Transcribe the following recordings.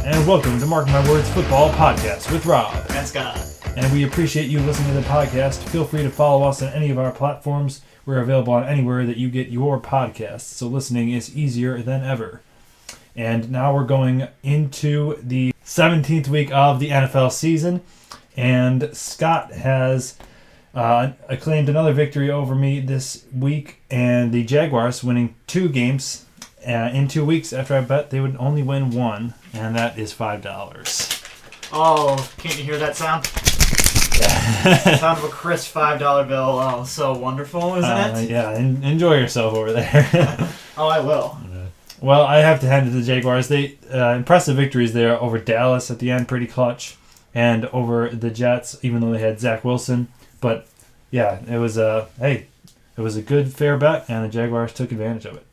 and welcome to Mark My Words Football Podcast with Rob. And Scott. And we appreciate you listening to the podcast. Feel free to follow us on any of our platforms. We're available on anywhere that you get your podcasts, so listening is easier than ever. And now we're going into the 17th week of the NFL season, and Scott has acclaimed another victory over me this week, and the Jaguars winning 2 games in 2 weeks after I bet they would only win 1, and that is $5. Oh, can't you hear that sound? Sound of a crisp $5 bill. Oh, so wonderful, isn't it? Yeah, enjoy yourself over there. Oh, I will. Well, I have to hand it to the Jaguars. They impressive victories there over Dallas at the end, pretty clutch, and over the Jets, even though they had Zach Wilson. But yeah, it was a good fair bet, and the Jaguars took advantage of it.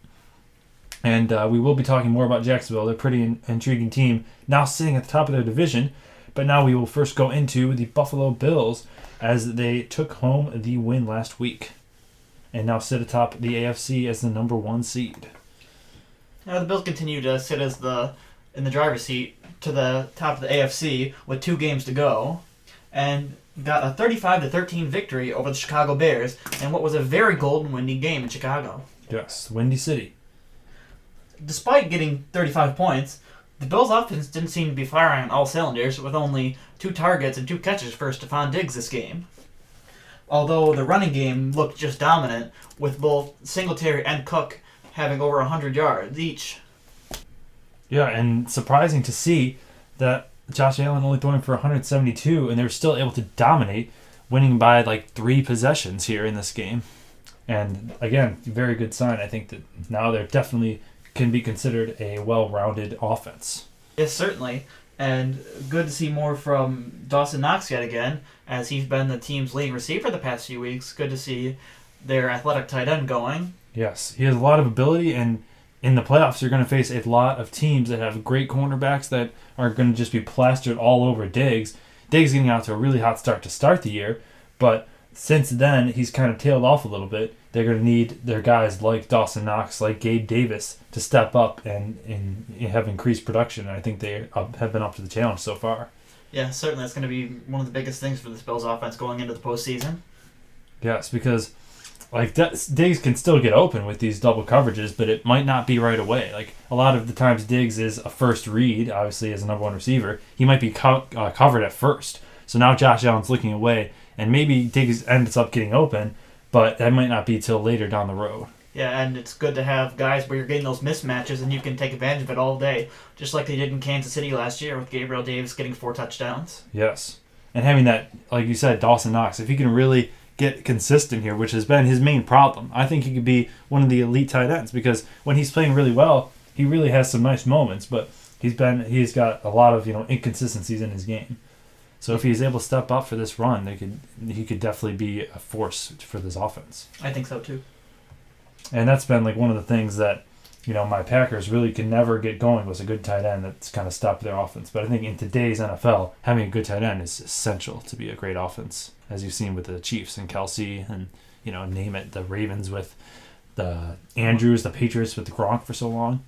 And we will be talking more about Jacksonville. They're a pretty intriguing team, now sitting at the top of their division. But now we will first go into the Buffalo Bills as they took home the win last week, and now sit atop the AFC as the number 1 seed. Now the Bills continue to sit in the driver's seat to the top of the AFC with 2 games to go, and got a 35-13 victory over the Chicago Bears in what was a very cold and windy game in Chicago. Yes, Windy City. Despite getting 35 points, the Bills' offense didn't seem to be firing on all cylinders, with only 2 targets and 2 catches for Stephon Diggs this game. Although the running game looked just dominant, with both Singletary and Cook having over 100 yards each. Yeah, and surprising to see that Josh Allen only throwing for 172, and they were still able to dominate, winning by like 3 possessions here in this game. And again, very good sign. I think that now they're definitely can be considered a well-rounded offense. Yes, certainly. And good to see more from Dawson Knox yet again, as he's been the team's leading receiver the past few weeks. Good to see their athletic tight end going. Yes, he has a lot of ability, and in the playoffs you're going to face a lot of teams that have great cornerbacks that are going to just be plastered all over Diggs. Diggs getting out to a really hot start to start the year, but since then he's kind of tailed off a little bit. They're going to need their guys like Dawson Knox, like Gabe Davis, to step up and have increased production. And I think they have been up to the challenge so far. Yeah, certainly that's going to be one of the biggest things for this Bills offense going into the postseason. Yes, because Diggs can still get open with these double coverages, but it might not be right away. Like a lot of the times Diggs is a first read, obviously as a number 1 receiver. He might be covered at first. So now Josh Allen's looking away, and maybe Diggs ends up getting open, but that might not be till later down the road. Yeah, and it's good to have guys where you're getting those mismatches and you can take advantage of it all day, just like they did in Kansas City last year with Gabriel Davis getting 4 touchdowns. Yes. And having that, like you said, Dawson Knox, if he can really get consistent here, which has been his main problem, I think he could be one of the elite tight ends, because when he's playing really well, he really has some nice moments, but he's got a lot of inconsistencies in his game. So if he's able to step up for this run, he could definitely be a force for this offense. I think so too. And that's been like one of the things that my Packers really can never get going, was a good tight end that's kind of stopped their offense. But I think in today's NFL, having a good tight end is essential to be a great offense, as you've seen with the Chiefs and Kelsey, and name it, the Ravens with the Andrews, the Patriots with the Gronk for so long.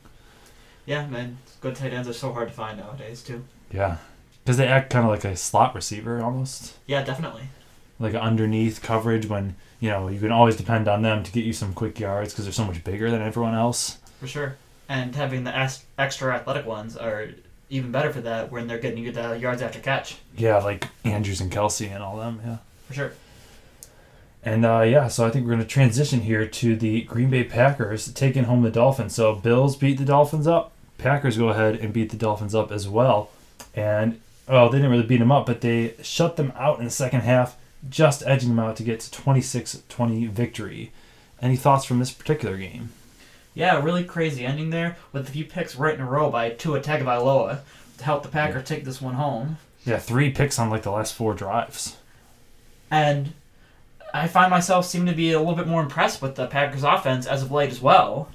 Yeah, man, good tight ends are so hard to find nowadays too. Yeah. Because they act kind of like a slot receiver almost. Yeah, definitely. Like underneath coverage when, you can always depend on them to get you some quick yards because they're so much bigger than everyone else. For sure. And having the extra athletic ones are even better for that when they're getting you the yards after catch. Yeah, like Andrews and Kelsey and all them, yeah. For sure. And so I think we're going to transition here to the Green Bay Packers taking home the Dolphins. So Bills beat the Dolphins up. Packers go ahead and beat the Dolphins up as well. And they didn't really beat them up, but they shut them out in the second half, just edging them out to get to 26-20 victory. Any thoughts from this particular game? Yeah, a really crazy ending there with a few picks right in a row by Tua Tagovailoa to help the Packers take this one home. Yeah, 3 picks on like the last 4 drives. And I find myself seeming to be a little bit more impressed with the Packers offense as of late as well.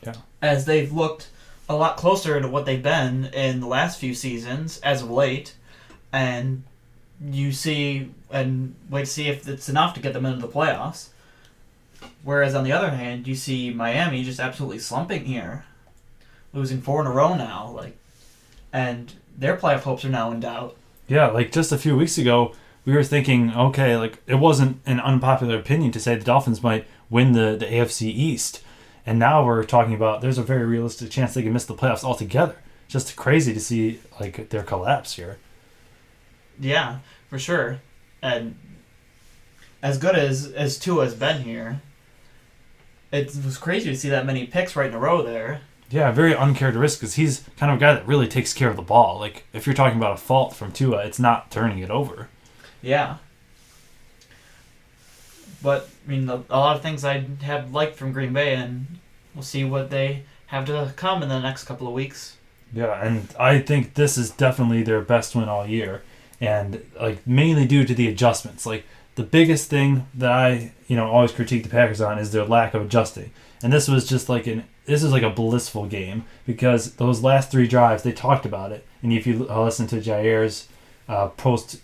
Yeah. As they've looked a lot closer to what they've been in the last few seasons as of late, and you see and wait to see if it's enough to get them into the playoffs. Whereas on the other hand, you see Miami just absolutely slumping here, losing 4 in a row now. and their playoff hopes are now in doubt. Yeah, like just a few weeks ago, we were thinking, okay, like it wasn't an unpopular opinion to say the Dolphins might win the AFC East. And now we're talking about there's a very realistic chance they can miss the playoffs altogether. Just crazy to see like their collapse here. Yeah, for sure. And as good as Tua has been here, it was crazy to see that many picks right in a row there. Yeah, very uncharacteristic because he's kind of a guy that really takes care of the ball. Like, if you're talking about a fault from Tua, it's not turning it over. Yeah. But, I mean, a lot of things I have liked from Green Bay, and we'll see what they have to come in the next couple of weeks. Yeah, and I think this is definitely their best win all year. And, like, mainly due to the adjustments. Like, the biggest thing that I, always critique the Packers on is their lack of adjusting. And this was just like a blissful game because those last 3 drives, they talked about it. And if you listen to Jair's post,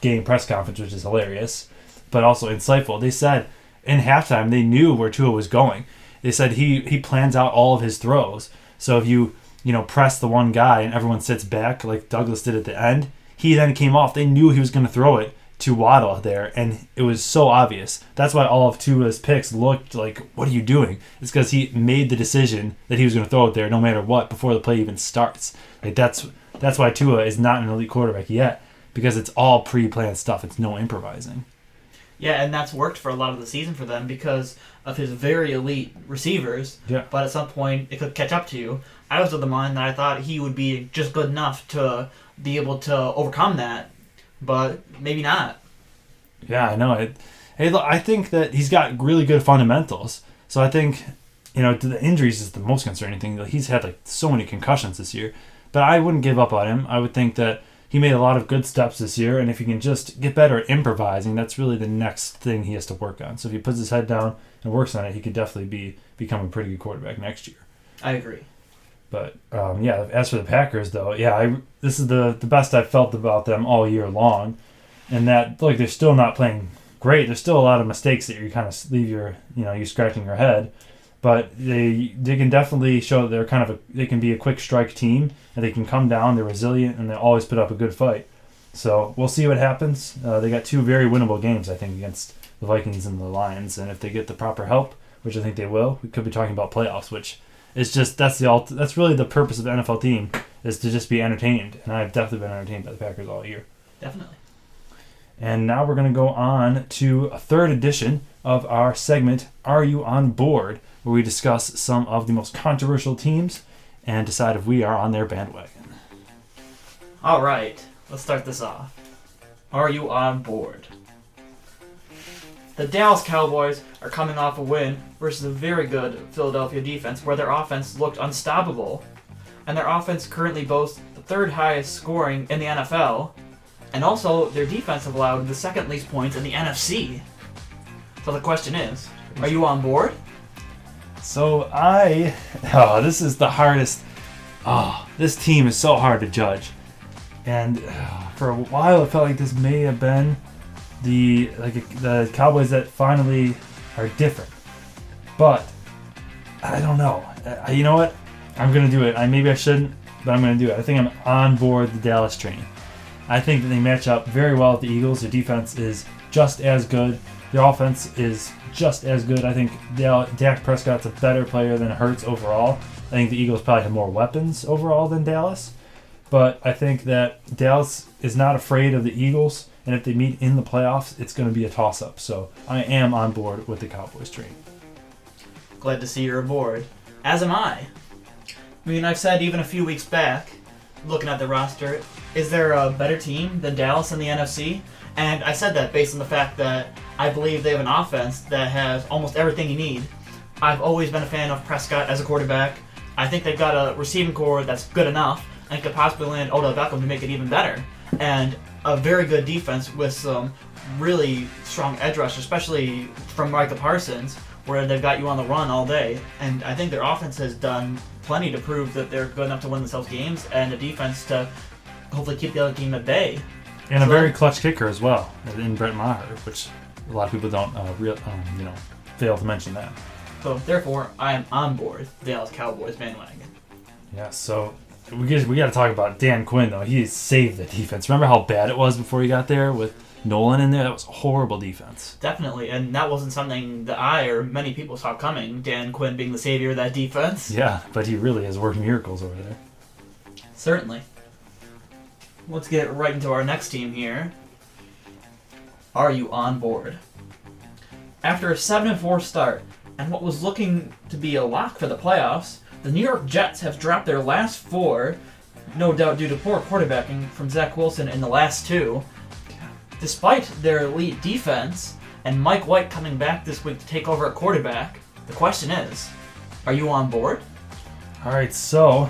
game press conference, which is hilarious, but also insightful, they said in halftime they knew where Tua was going. They said he plans out all of his throws. So if you press the one guy and everyone sits back like Douglas did at the end, he then came off. They knew he was going to throw it to Waddle there, and it was so obvious. That's why all of Tua's picks looked like, what are you doing? It's because he made the decision that he was going to throw it there no matter what before the play even starts. Like that's why Tua is not an elite quarterback yet, because it's all pre-planned stuff. It's no improvising. Yeah, and that's worked for a lot of the season for them because of his very elite receivers. Yeah. But at some point, it could catch up to you. I was of the mind that I thought he would be just good enough to be able to overcome that, but maybe not. Yeah, I know. I think that he's got really good fundamentals. So I think, the injuries is the most concerning thing. He's had like so many concussions this year. But I wouldn't give up on him. I would think that he made a lot of good steps this year, and if he can just get better at improvising, that's really the next thing he has to work on. So if he puts his head down and works on it, he could definitely become a pretty good quarterback next year. I agree. But, as for the Packers, though, this is the best I've felt about them all year long. And that, they're still not playing great. There's still a lot of mistakes that you kind of leave you scratching your head. But they can definitely show that they can be a quick strike team, and they can come down, they're resilient, and they always put up a good fight. So we'll see what happens. They got 2 very winnable games, I think, against the Vikings and the Lions. And if they get the proper help, which I think they will, we could be talking about playoffs, which is just, that's really the purpose of the NFL team, is to just be entertained. And I've definitely been entertained by the Packers all year. Definitely. And now we're going to go on to a third edition of our segment, Are You On Board?, where we discuss some of the most controversial teams and decide if we are on their bandwagon. All right, let's start this off. Are you on board? The Dallas Cowboys are coming off a win versus a very good Philadelphia defense where their offense looked unstoppable. And their offense currently boasts the 3rd highest scoring in the NFL. And also, their defense have allowed the 2nd least points in the NFC. So the question is, are you on board? So this is the hardest. This team is so hard to judge. And for a while, it felt like this may have been the Cowboys that finally are different. But I don't know. You know what? I'm going to do it. Maybe I shouldn't, but I'm going to do it. I think I'm on board the Dallas train. I think that they match up very well with the Eagles. Their defense is just as good. Their offense is just as good. I think Dak Prescott's a better player than Hurts overall. I think the Eagles probably have more weapons overall than Dallas. But I think that Dallas is not afraid of the Eagles, and if they meet in the playoffs, it's going to be a toss-up. So I am on board with the Cowboys train. Glad to see you're aboard. As am I. I've said even a few weeks back, looking at the roster, is there a better team than Dallas in the NFC? And I said that based on the fact that I believe they have an offense that has almost everything you need. I've always been a fan of Prescott as a quarterback. I think they've got a receiving core that's good enough and could possibly land Odell Beckham to make it even better. And a very good defense with some really strong edge rush, especially from Micah Parsons, where they've got you on the run all day. And I think their offense has done plenty to prove that they're good enough to win themselves games, and a defense to hopefully keep the other team at bay. And a very clutch kicker as well, in Brett Maher, which a lot of people don't fail to mention that. So therefore, I am on board the Dallas Cowboys bandwagon. Yeah, so we got to talk about Dan Quinn though. He saved the defense. Remember how bad it was before he got there with Nolan in there? That was a horrible defense. Definitely, and that wasn't something that I or many people saw coming. Dan Quinn being the savior of that defense. Yeah, but he really has worked miracles over there. Certainly. Let's get right into our next team here. Are you on board? After a 7-4 start and what was looking to be a lock for the playoffs, the New York Jets have dropped their last 4, no doubt due to poor quarterbacking from Zach Wilson in the last 2. Despite their elite defense and Mike White coming back this week to take over at quarterback, the question is, are you on board? All right, so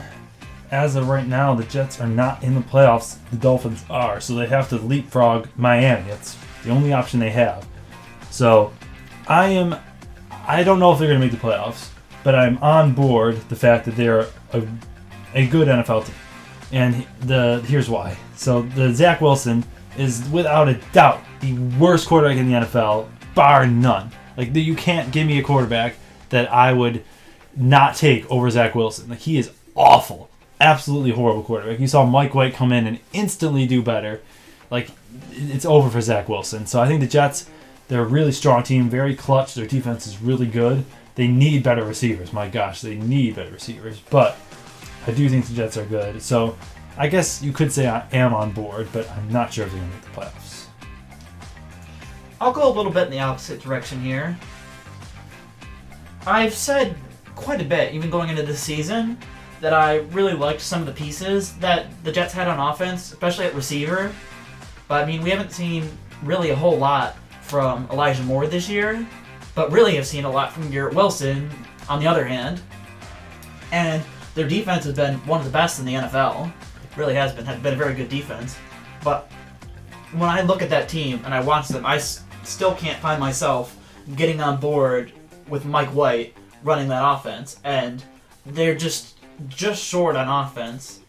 as of right now, the Jets are not in the playoffs. The Dolphins are, so they have to leapfrog Miami. It's the only option they have. So I don't know if they're going to make the playoffs, but I'm on board the fact that they're a good NFL team. And here's why. So the Zach Wilson is without a doubt the worst quarterback in the NFL, bar none. Like, you can't give me a quarterback that I would not take over Zach Wilson. Like, he is awful. Absolutely horrible quarterback. You saw Mike White come in and instantly do better. Like, it's over for Zach Wilson. So I think the Jets, they're a really strong team, very clutch. Their defense is really good. They need better receivers. My gosh, they need better receivers. But I do think the Jets are good. So I guess you could say I am on board, but I'm not sure if they're going to make the playoffs. I'll go a little bit in the opposite direction here. I've said quite a bit, even going into this season, that I really liked some of the pieces that the Jets had on offense, especially at receiver. But, I mean, we haven't seen really a whole lot from Elijah Moore this year, but really have seen a lot from Garrett Wilson on the other hand. And their defense has been one of the best in the NFL. It really has been a very good defense. But when I look at that team and I watch them, I still can't find myself getting on board with Mike White running that offense. And they're just short on offense.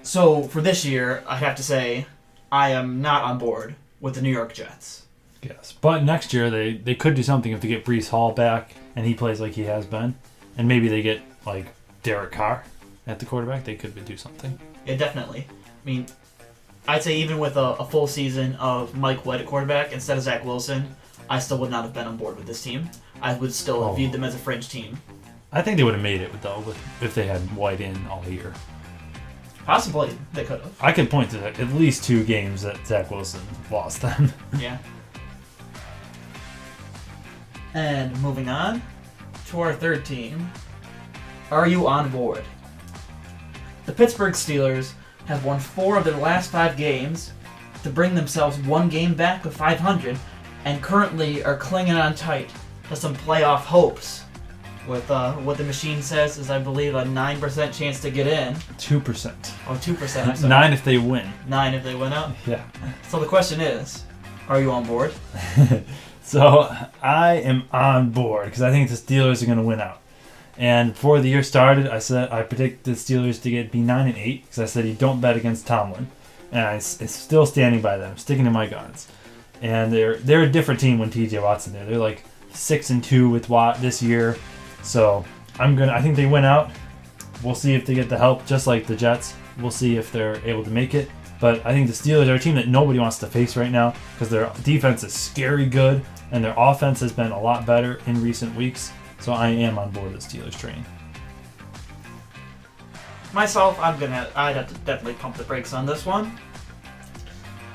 So for this year, I have to say I am not on board with the New York Jets. Yes, but next year they could do something if they get Breece Hall back and he plays like he has been. And maybe they get, like, Derek Carr at the quarterback. They could do something. Yeah, definitely. I mean, I'd say even with a full season of Mike White at quarterback instead of Zach Wilson, I still would not have been on board with this team. I would still have viewed them as a fringe team. I think they would have made it, though, if they had White in all year. Possibly, they could have. I could point to at least 2 games that Zach Wilson lost them. Yeah. And moving on to our third team. Are you on board? The Pittsburgh Steelers have won 4 of their last 5 games to bring themselves 1 game back of 500 and currently are clinging on tight to some playoff hopes with what the machine says is, I believe, a 9% chance to get in. 2%. Oh, 2%. I'm sorry. 9 if they win. 9 if they win out? Yeah. So the question is, are you on board? So I am on board because I think the Steelers are going to win out. And before the year started, I said I predict the Steelers to be 9-8 because I said you don't bet against Tomlin, and I'm still standing by them, sticking to my guns. And they're a different team when T.J. Watt's in there. They're like 6-2 with Watt this year, so I think they win out. We'll see if they get the help, just like the Jets. We'll see if they're able to make it. But I think the Steelers are a team that nobody wants to face right now because their defense is scary good, and their offense has been a lot better in recent weeks. So I am on board the Steelers train. Myself, I'd have to definitely pump the brakes on this one.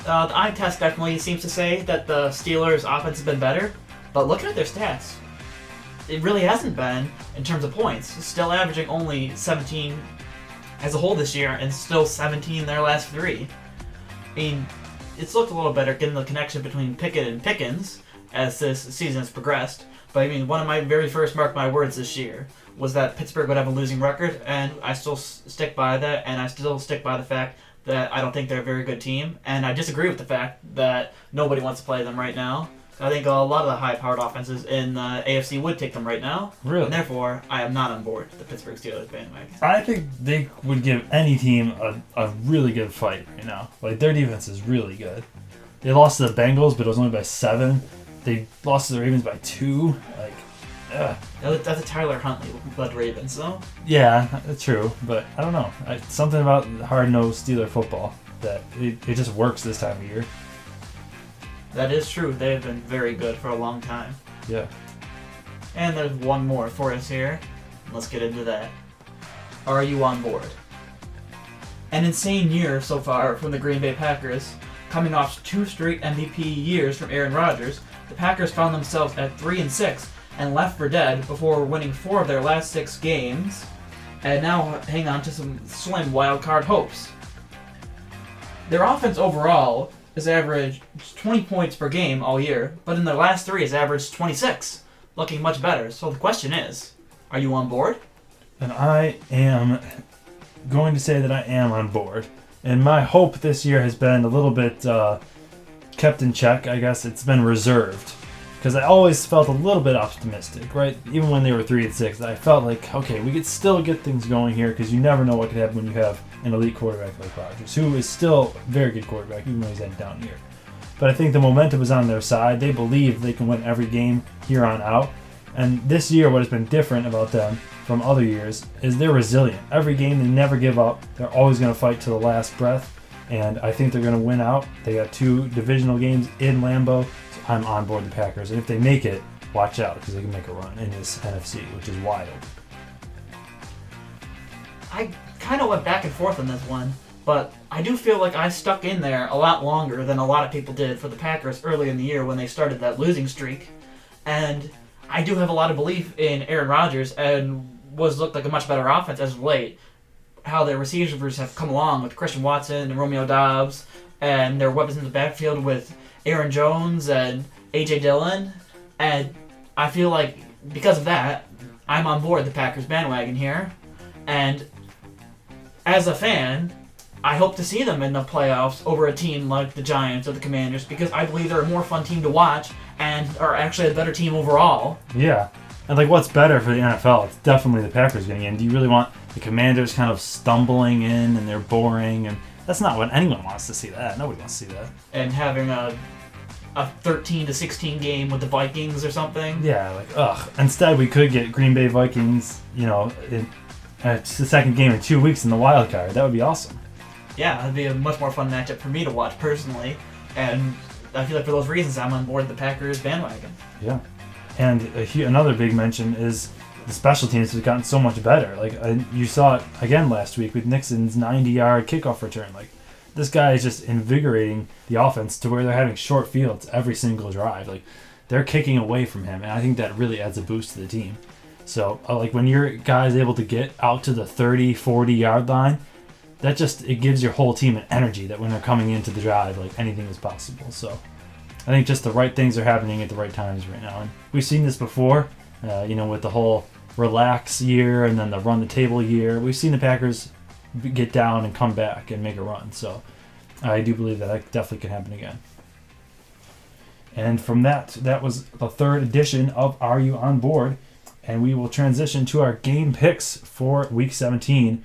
The eye test definitely seems to say that the Steelers' offense has been better, but looking at their stats, it really hasn't been in terms of points. Still averaging only 17 as a whole this year, and still 17 in their last 3. I mean, it's looked a little better getting the connection between Pickett and Pickens as this season has progressed. But I mean, one of my very first mark my words this year was that Pittsburgh would have a losing record, and I still stick by that, and I still stick by the fact that I don't think they're a very good team, and I disagree with the fact that nobody wants to play them right now. I think a lot of the high-powered offenses in the AFC would take them right now. Really? And therefore, I am not on board the Pittsburgh Steelers bandwagon. I think they would give any team a really good fight right now. Like, their defense is really good. They lost to the Bengals, but it was only by 7. They lost to the Ravens by 2. Like, That's a Tyler Huntley led Ravens, though. Yeah, that's true, but I don't know. Something about hard-nosed Steeler football that it just works this time of year. That is true. They've been very good for a long time. Yeah. And there's one more for us here. Let's get into that. Are you on board? An insane year so far from the Green Bay Packers. Coming off 2 straight MVP years from Aaron Rodgers, the Packers found themselves at 3-6 and left for dead before winning 4 of their last 6 games, and now hang on to some slim wildcard hopes. Their offense overall has averaged 20 points per game all year, but in their last 3 has averaged 26, looking much better. So the question is, are you on board? And I am going to say that I am on board. And my hope this year has been a little bit kept in check. I guess it's been reserved. Because I always felt a little bit optimistic, right? Even when they were 3-6, I felt like, okay, we could still get things going here because you never know what could happen when you have an elite quarterback like Rodgers, who is still a very good quarterback, even though he's had a down year. But I think the momentum is on their side. They believe they can win every game here on out. And this year, what has been different about them from other years is they're resilient. Every game, they never give up. They're always going to fight to the last breath. And I think they're going to win out. They got 2 divisional games in Lambeau. So I'm on board the Packers. And if they make it, watch out because they can make a run in this NFC, which is wild. I kind of went back and forth on this one, but I do feel like I stuck in there a lot longer than a lot of people did for the Packers early in the year when they started that losing streak. And I do have a lot of belief in Aaron Rodgers and looked like a much better offense as of late. How their receivers have come along with Christian Watson and Romeo Doubs, and their weapons in the backfield with Aaron Jones and A.J. Dillon. And I feel like because of that, I'm on board the Packers bandwagon here. And as a fan, I hope to see them in the playoffs over a team like the Giants or the Commanders because I believe they're a more fun team to watch and are actually a better team overall. Yeah. And like, what's better for the NFL? It's definitely the Packers getting in. Do you really want the Commanders kind of stumbling in and they're boring? And that's not what anyone wants to see. That nobody wants to see that. And having a 13-16 game with the Vikings or something. Yeah, like ugh. Instead, we could get Green Bay Vikings. It's the second game in 2 weeks in the wild card. That would be awesome. Yeah, that'd be a much more fun matchup for me to watch personally. And I feel like for those reasons, I'm on board the Packers bandwagon. Yeah. And another big mention is the special teams have gotten so much better. Like you saw it again last week with Nixon's 90-yard kickoff return. Like this guy is just invigorating the offense to where they're having short fields every single drive. Like they're kicking away from him, and I think that really adds a boost to the team. So like when your guy is able to get out to the 30, 40-yard line, that just it gives your whole team an energy that when they're coming into the drive, like anything is possible. So I think just the right things are happening at the right times right now. And we've seen this before, with the whole relax year and then the run the table year. We've seen the Packers get down and come back and make a run. So I do believe that definitely can happen again. And from that was the 3rd edition of Are You On Board? And we will transition to our game picks for Week 17.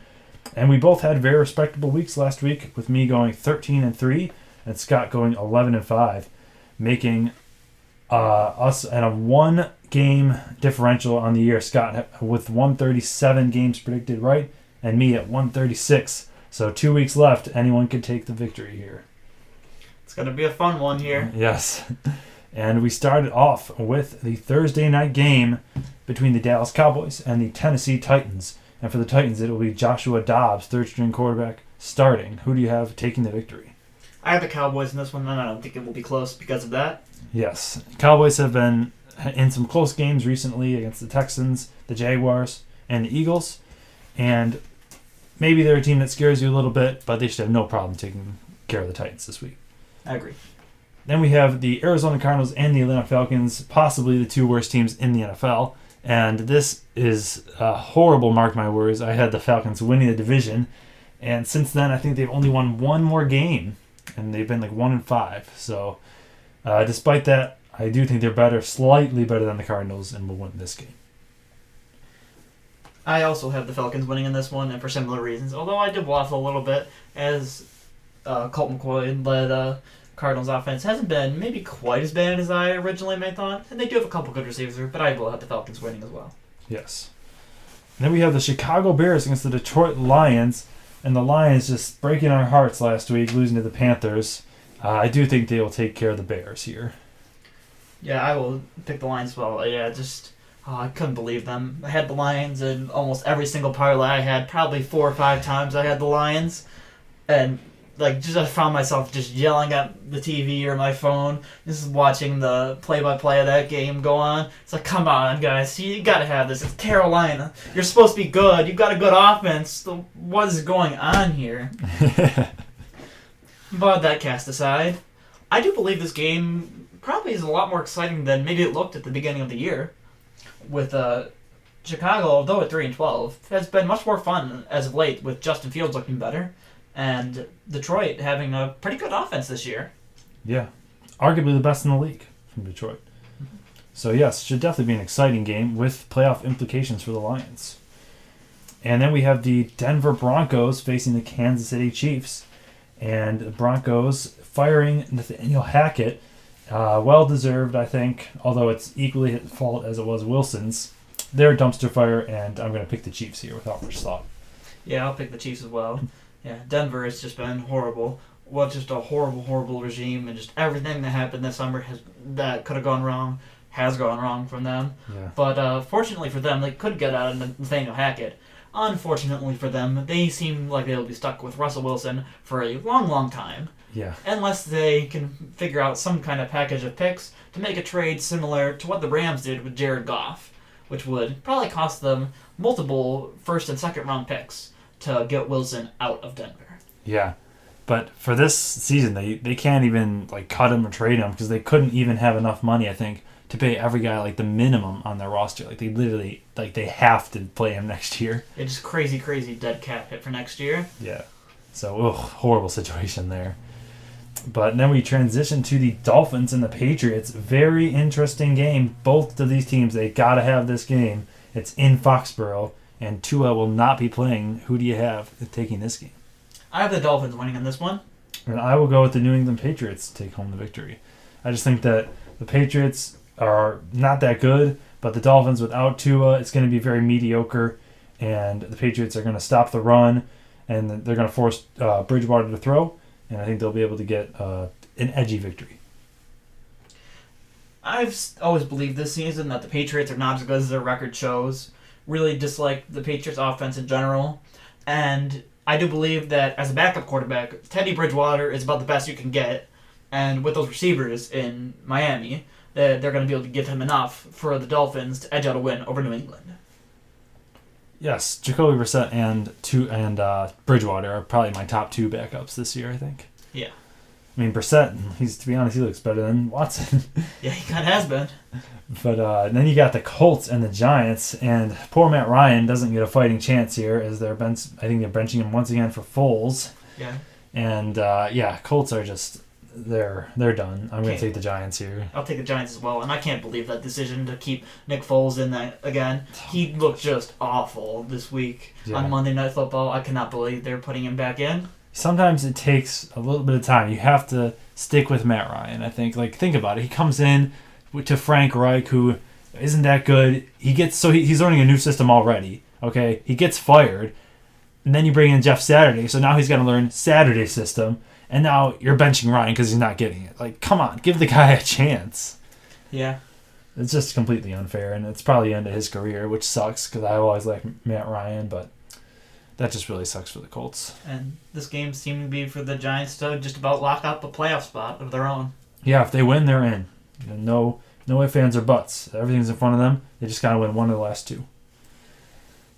And we both had very respectable weeks last week, with me going 13-3 and Scott going 11-5. Making us at a 1-game differential on the year. Scott with 137 games predicted right, and me at 136. So 2 weeks left. Anyone could take the victory here. It's going to be a fun one here. Yes. And we started off with the Thursday night game between the Dallas Cowboys and the Tennessee Titans. And for the Titans, it will be Joshua Dobbs, third-string quarterback, starting. Who do you have taking the victory? I have the Cowboys in this one, and I don't think it will be close because of that. Yes. Cowboys have been in some close games recently against the Texans, the Jaguars, and the Eagles. And maybe they're a team that scares you a little bit, but they should have no problem taking care of the Titans this week. I agree. Then we have the Arizona Cardinals and the Atlanta Falcons, possibly the 2 worst teams in the NFL. And this is a horrible, mark my words. I had the Falcons winning the division. And since then, I think they've only won 1 more game. And they've been like 1-5. So despite that, I do think they're better, slightly better than the Cardinals, and will win this game. I also have the Falcons winning in this one, and for similar reasons. Although I did waffle a little bit, as Colt McCoy led Cardinals offense hasn't been maybe quite as bad as I originally may thought, and they do have a couple good receivers, but I will have the Falcons winning as well. Yes. And then we have the Chicago Bears against the Detroit Lions, and the Lions just breaking our hearts last week, losing to the Panthers. I do think they will take care of the Bears here. Yeah, I will pick the Lions as well. Yeah, I couldn't believe them. I had the Lions in almost every single parlay I had. Probably 4 or 5 times I had the Lions. And I found myself just yelling at the TV or my phone, just watching the play-by-play of that game go on. It's like, come on, guys, you got to have this. It's Carolina. You're supposed to be good. You've got a good offense. So what is going on here? But that cast aside, I do believe this game probably is a lot more exciting than maybe it looked at the beginning of the year. With Chicago, although at 3-12, has been much more fun as of late with Justin Fields looking better. And Detroit having a pretty good offense this year. Yeah. Arguably the best in the league from Detroit. So, yes, should definitely be an exciting game with playoff implications for the Lions. And then we have the Denver Broncos facing the Kansas City Chiefs. And the Broncos firing Nathaniel Hackett. Well-deserved, I think, although it's equally at fault as it was Wilson's. They're a dumpster fire, and I'm going to pick the Chiefs here without much thought. Yeah, I'll pick the Chiefs as well. Yeah, Denver has just been horrible. Well, just a horrible, horrible regime, and just everything that happened this summer that could have gone wrong has gone wrong from them. Yeah. But fortunately for them, they could get out of Nathaniel Hackett. Unfortunately for them, they seem like they'll be stuck with Russell Wilson for a long, long time. Yeah. Unless they can figure out some kind of package of picks to make a trade similar to what the Rams did with Jared Goff, which would probably cost them multiple first and second round picks to get Wilson out of Denver. Yeah. But for this season, they can't even cut him or trade him because they couldn't even have enough money, I think, to pay every guy the minimum on their roster. They literally they have to play him next year. It's just crazy, crazy dead cap hit for next year. Yeah. So, horrible situation there. But then we transition to the Dolphins and the Patriots. Very interesting game. Both of these teams, they got to have this game. It's in Foxborough, and Tua will not be playing. Who do you have taking this game? I have the Dolphins winning in this one. And I will go with the New England Patriots to take home the victory. I just think that the Patriots are not that good, but the Dolphins without Tua, it's going to be very mediocre, and the Patriots are going to stop the run, and they're going to force Bridgewater to throw, and I think they'll be able to get an edgy victory. I've always believed this season that the Patriots are not as good as their record shows. Really dislike the Patriots offense in general. And I do believe that as a backup quarterback, Teddy Bridgewater is about the best you can get. And with those receivers in Miami, they're going to be able to give him enough for the Dolphins to edge out a win over New England. Yes, Jacoby Brissett and Bridgewater are probably my top 2 backups this year, I think. Yeah. I mean, Brissett, to be honest, he looks better than Watson. Yeah, he kind of has been. But then you got the Colts and the Giants, and poor Matt Ryan doesn't get a fighting chance here, as I think they're benching him once again for Foles. Yeah. And Colts are just they're done. I'm going to take the Giants here. I'll take the Giants as well, and I can't believe that decision to keep Nick Foles in that again. He looked just awful this week on Monday Night Football. I cannot believe they're putting him back in. Sometimes it takes a little bit of time. You have to stick with Matt Ryan, I think. Think about it. He comes in to Frank Reich, who isn't that good. He's learning a new system already. Okay, he gets fired, and then you bring in Jeff Saturday. So now he's got to learn Saturday's system, and now you're benching Ryan because he's not getting it. Come on, give the guy a chance. Yeah, it's just completely unfair, and it's probably the end of his career, which sucks because I always liked Matt Ryan, but that just really sucks for the Colts. And this game seemed to be for the Giants to just about lock up a playoff spot of their own. Yeah, if they win, they're in. No ifs, ands, or buts. Everything's in front of them. They just got to win one of the last 2.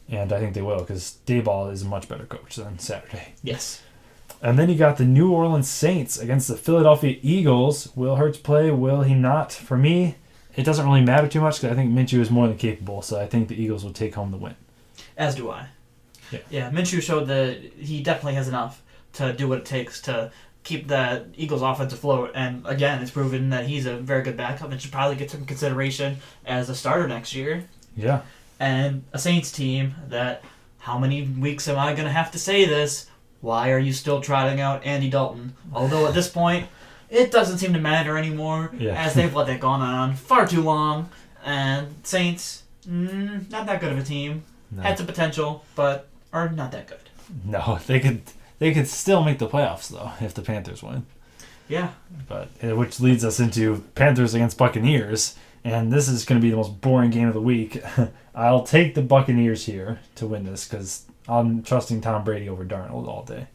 And I think they will, because Daboll is a much better coach than Saturday. Yes. And then you got the New Orleans Saints against the Philadelphia Eagles. Will Hurts play? Will he not? For me, it doesn't really matter too much, because I think Minshew is more than capable, so I think the Eagles will take home the win. As do I. Yeah, Minshew showed that he definitely has enough to do what it takes to keep the Eagles' offense afloat. And again, it's proven that he's a very good backup and should probably get some consideration as a starter next year. Yeah. And a Saints team that, how many weeks am I going to have to say this? Why are you still trotting out Andy Dalton? Although at this point, it doesn't seem to matter anymore, Yeah. as they've let that go on far too long. And Saints, not that good of a team. No. Had some potential, but are not that good. No, they could still make the playoffs though if the Panthers win. Yeah. But which leads us into Panthers against Buccaneers, and this is going to be the most boring game of the week. I'll take the Buccaneers here to win this because I'm trusting Tom Brady over Darnold all day.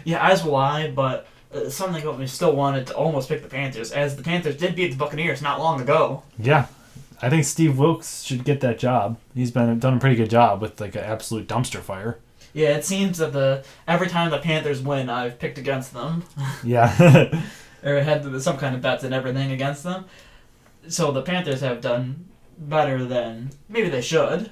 Yeah, as will I, but something about me still wanted to almost pick the Panthers, as the Panthers did beat the Buccaneers not long ago. Yeah, I think Steve Wilkes should get that job. He's done a pretty good job with like an absolute dumpster fire. Yeah, it seems that every time the Panthers win, I've picked against them. Yeah. Or had some kind of bets and everything against them. So the Panthers have done better than maybe they should.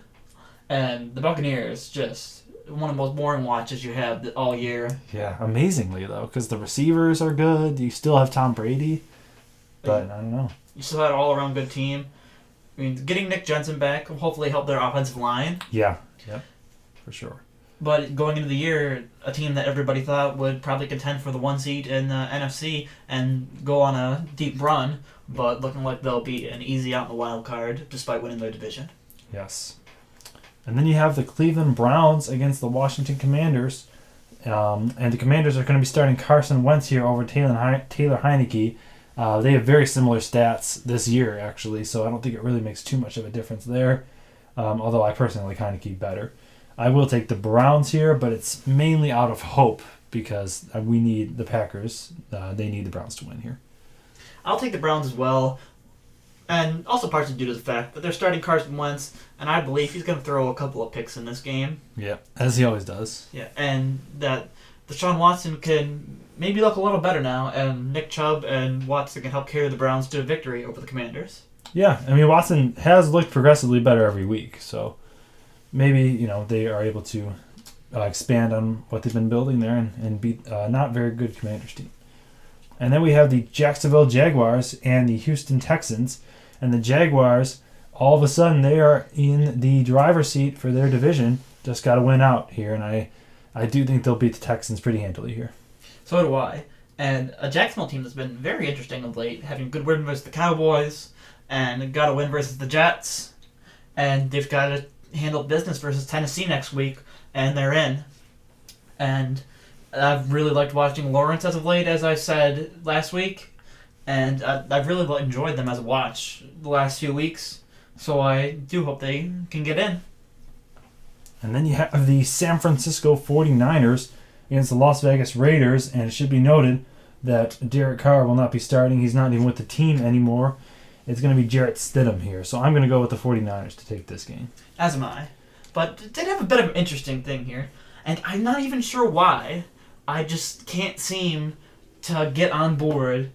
And the Buccaneers, just one of the most boring watches you have all year. Yeah, amazingly though, because the receivers are good. You still have Tom Brady, but I don't know. You still had an all-around good team. I mean, getting Nick Jensen back will hopefully help their offensive line. Yeah, yep, for sure. But going into the year, a team that everybody thought would probably contend for the 1 seed in the NFC and go on a deep run, but looking like they'll be an easy out in the wild card despite winning their division. Yes. And then you have the Cleveland Browns against the Washington Commanders. And the Commanders are going to be starting Carson Wentz here over Taylor Heineke. They have very similar stats this year, actually, so I don't think it really makes too much of a difference there, although I personally like Heineke better. I will take the Browns here, but it's mainly out of hope because we need the Packers. They need the Browns to win here. I'll take the Browns as well, and also partially due to the fact that they're starting Carson Wentz, and I believe he's going to throw a couple of picks in this game. Yeah, as he always does. Yeah, and that Deshaun Watson can maybe look a little better now, and Nick Chubb and Watson can help carry the Browns to a victory over the Commanders. Yeah, I mean, Watson has looked progressively better every week, so maybe, they are able to expand on what they've been building there and beat not very good Commanders team. And then we have the Jacksonville Jaguars and the Houston Texans. And the Jaguars, all of a sudden, they are in the driver's seat for their division. Just got to win out here, and I do think they'll beat the Texans pretty handily here. So do I. And a Jacksonville team that's been very interesting of late, having a good win versus the Cowboys, and got a win versus the Jets, and they've got to handle business versus Tennessee next week, and they're in. And I've really liked watching Lawrence as of late, as I said last week, and I've really enjoyed them as a watch the last few weeks, so I do hope they can get in. And then you have the San Francisco 49ers against the Las Vegas Raiders, and it should be noted that Derek Carr will not be starting. He's not even with the team anymore. It's going to be Jarrett Stidham here, so I'm going to go with the 49ers to take this game. As am I. But it did have a bit of an interesting thing here, and I'm not even sure why. I just can't seem to get on board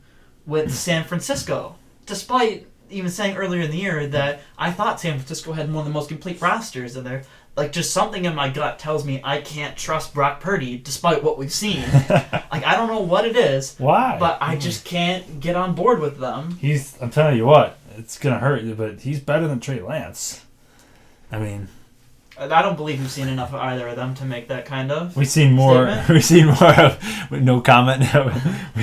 with San Francisco, despite even saying earlier in the year that I thought San Francisco had one of the most complete rosters in there. Like, just something in my gut tells me I can't trust Brock Purdy, despite what we've seen. Like, I don't know what it is. Why? But I just can't get on board with them. I'm telling you what, it's going to hurt you, but he's better than Trey Lance. I mean, I don't believe we've seen enough of either of them to make that kind of we've seen more. statement. We've seen more of no comment.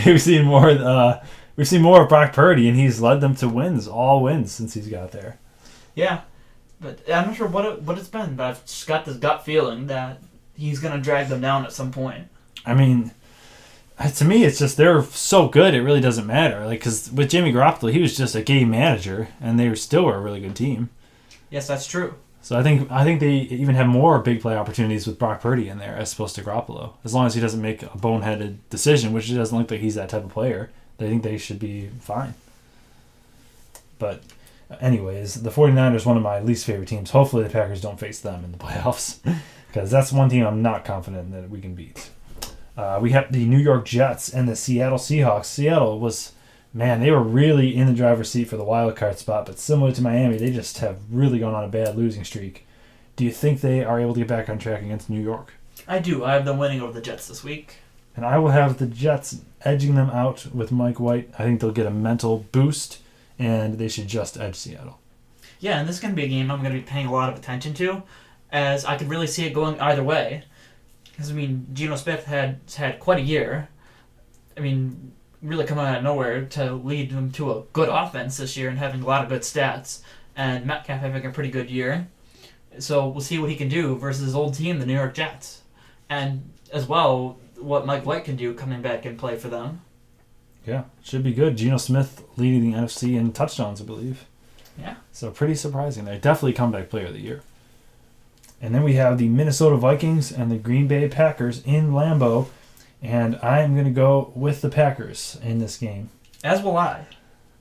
We've seen more. We've seen more of Brock Purdy, and he's led them to all wins since he's got there. Yeah, but I'm not sure what it's been. But I've just got this gut feeling that he's gonna drag them down at some point. I mean, to me, it's just they're so good. It really doesn't matter. Like, because with Jimmy Garoppolo, he was just a game manager, and they still were a really good team. Yes, that's true. So I think they even have more big play opportunities with Brock Purdy in there as opposed to Garoppolo. As long as he doesn't make a boneheaded decision, which it doesn't look like he's that type of player, they think they should be fine. But anyways, the 49ers, one of my least favorite teams. Hopefully the Packers don't face them in the playoffs because that's one team I'm not confident that we can beat. We have the New York Jets and the Seattle Seahawks. Seattle was... Man, they were really in the driver's seat for the wild card spot, but similar to Miami, they just have really gone on a bad losing streak. Do you think they are able to get back on track against New York? I do. I have them winning over the Jets this week. And I will have the Jets edging them out with Mike White. I think they'll get a mental boost, and they should just edge Seattle. Yeah, and this is going to be a game I'm going to be paying a lot of attention to, as I could really see it going either way. Because, Geno Smith had quite a year. really coming out of nowhere to lead them to a good offense this year and having a lot of good stats. And Metcalf having a pretty good year. So we'll see what he can do versus his old team, the New York Jets. And as well, what Mike White can do coming back and play for them. Yeah, should be good. Geno Smith leading the NFC in touchdowns, I believe. Yeah. So pretty surprising there. Definitely comeback player of the year. And then we have the Minnesota Vikings and the Green Bay Packers in Lambeau. And I am going to go with the Packers in this game. As will I.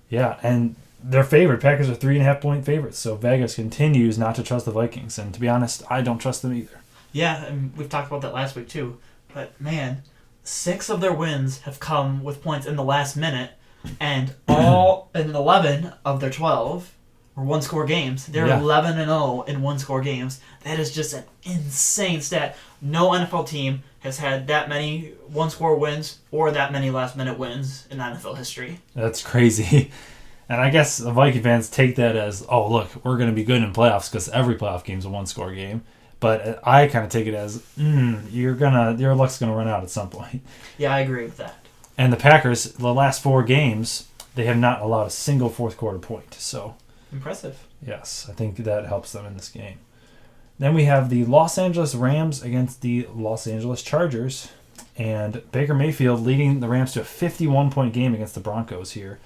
Yeah, and they're favored. Packers are 3.5-point favorites. So Vegas continues not to trust the Vikings. And to be honest, I don't trust them either. Yeah, and we've talked about that last week too. But man, 6 of their wins have come with points in the last minute. And 11 of their 12 were one-score games. They're 11-0 in one-score games. That is just an insane stat. No NFL team has had that many one-score wins or that many last-minute wins in NFL history. That's crazy. And I guess the Viking fans take that as, oh, look, we're going to be good in playoffs because every playoff game is a one-score game. But I kind of take it as, your luck's going to run out at some point. Yeah, I agree with that. And the Packers, the last 4 games, they have not allowed a single fourth-quarter point. So impressive. Yes, I think that helps them in this game. Then we have the Los Angeles Rams against the Los Angeles Chargers. And Baker Mayfield leading the Rams to a 51-point game against the Broncos here.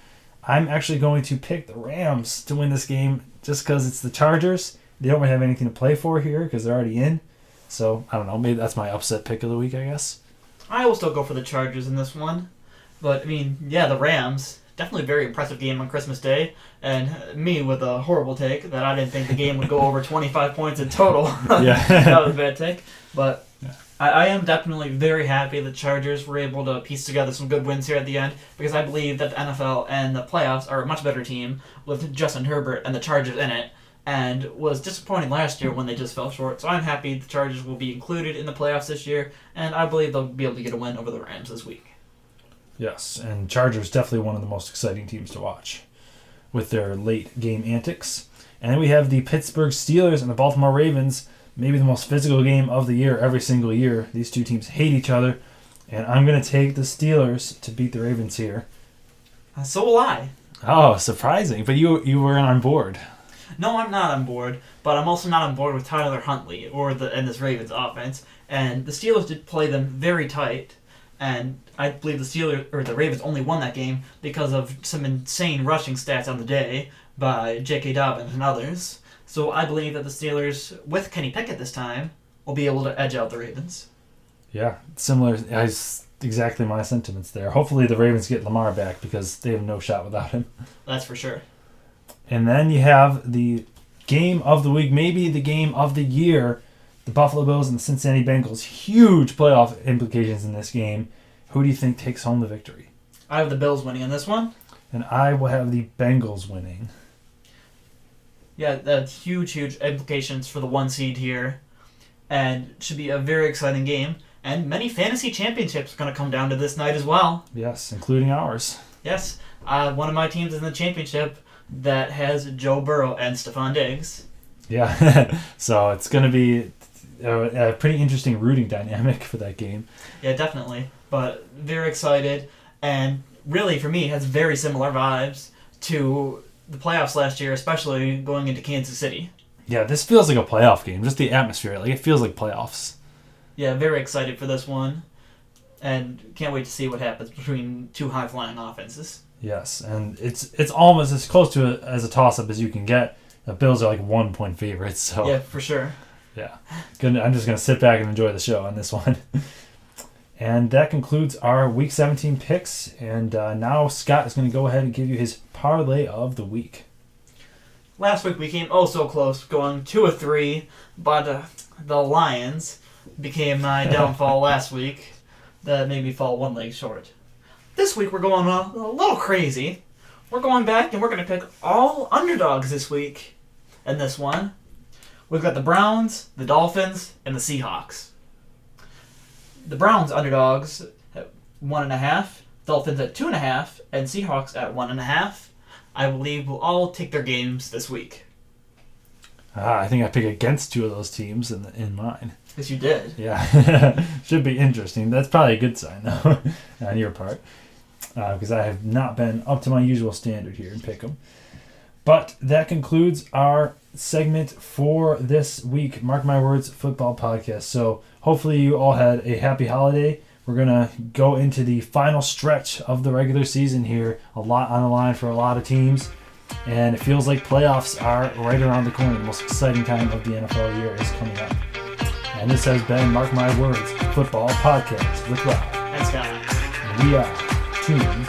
I'm actually going to pick the Rams to win this game just because it's the Chargers. They don't really have anything to play for here because they're already in. So, I don't know. Maybe that's my upset pick of the week, I guess. I will still go for the Chargers in this one. But, I mean, yeah, the Rams, definitely a very impressive game on Christmas Day. And me with a horrible take that I didn't think the game would go over 25 points in total. Yeah. That was a bad take. But yeah. I am definitely very happy the Chargers were able to piece together some good wins here at the end because I believe that the NFL and the playoffs are a much better team with Justin Herbert and the Chargers in it. And was disappointing last year when they just fell short. So I'm happy the Chargers will be included in the playoffs this year, and I believe they'll be able to get a win over the Rams this week. Yes, and Chargers definitely one of the most exciting teams to watch with their late game antics. And then we have the Pittsburgh Steelers and the Baltimore Ravens, maybe the most physical game of the year every single year. These two teams hate each other, and I'm going to take the Steelers to beat the Ravens here. So will I. Oh, surprising. But you weren't on board. No, I'm not on board, but I'm also not on board with Tyler Huntley and this Ravens offense. And the Steelers did play them very tight, and I believe the Ravens only won that game because of some insane rushing stats on the day by J.K. Dobbins and others. So I believe that the Steelers, with Kenny Pickett this time, will be able to edge out the Ravens. Yeah, similar. Exactly my sentiments there. Hopefully the Ravens get Lamar back because they have no shot without him. That's for sure. And then you have the game of the week, maybe the game of the year, the Buffalo Bills and the Cincinnati Bengals. Huge playoff implications in this game. Who do you think takes home the victory? I have the Bills winning in this one. And I will have the Bengals winning. Yeah, that's huge implications for the 1 seed here. And it should be a very exciting game. And many fantasy championships are going to come down to this night as well. Yes, including ours. Yes. One of my teams is in the championship that has Joe Burrow and Stephon Diggs. Yeah, so it's going to be a pretty interesting rooting dynamic for that game. Yeah, definitely. But very excited. And really, for me, has very similar vibes to the playoffs last year, especially going into Kansas City. Yeah, this feels like a playoff game. Just the atmosphere. Like, it feels like playoffs. Yeah, very excited for this one. And can't wait to see what happens between two high-flying offenses. Yes, and it's almost as close to as a toss-up as you can get. The Bills are like 1-point favorites. So yeah, for sure. Yeah. Good. I'm just going to sit back and enjoy the show on this one. And that concludes our Week 17 picks. And now Scott is going to go ahead and give you his parlay of the week. Last week we came so close, going 2-3, but the Lions became my downfall last week. That made me fall one leg short. This week we're going a little crazy. We're going back and we're going to pick all underdogs this week in this one. We've got the Browns, the Dolphins, and the Seahawks. The Browns underdogs at 1.5, Dolphins at 2.5, and Seahawks at 1.5. I believe we'll all take their games this week. I think I picked against two of those teams in mine. Yes, you did. Yeah. Should be interesting. That's probably a good sign, though, on your part. because I have not been up to my usual standard here in Pick'em. But that concludes our segment for this week, Mark My Words Football Podcast. So hopefully you all had a happy holiday. We're going to go into the final stretch of the regular season here. A lot on the line for a lot of teams. And it feels like playoffs are right around the corner. The most exciting time of the NFL year is coming up. And this has been Mark My Words Football Podcast with Rob. Thanks, guys. And we are tuned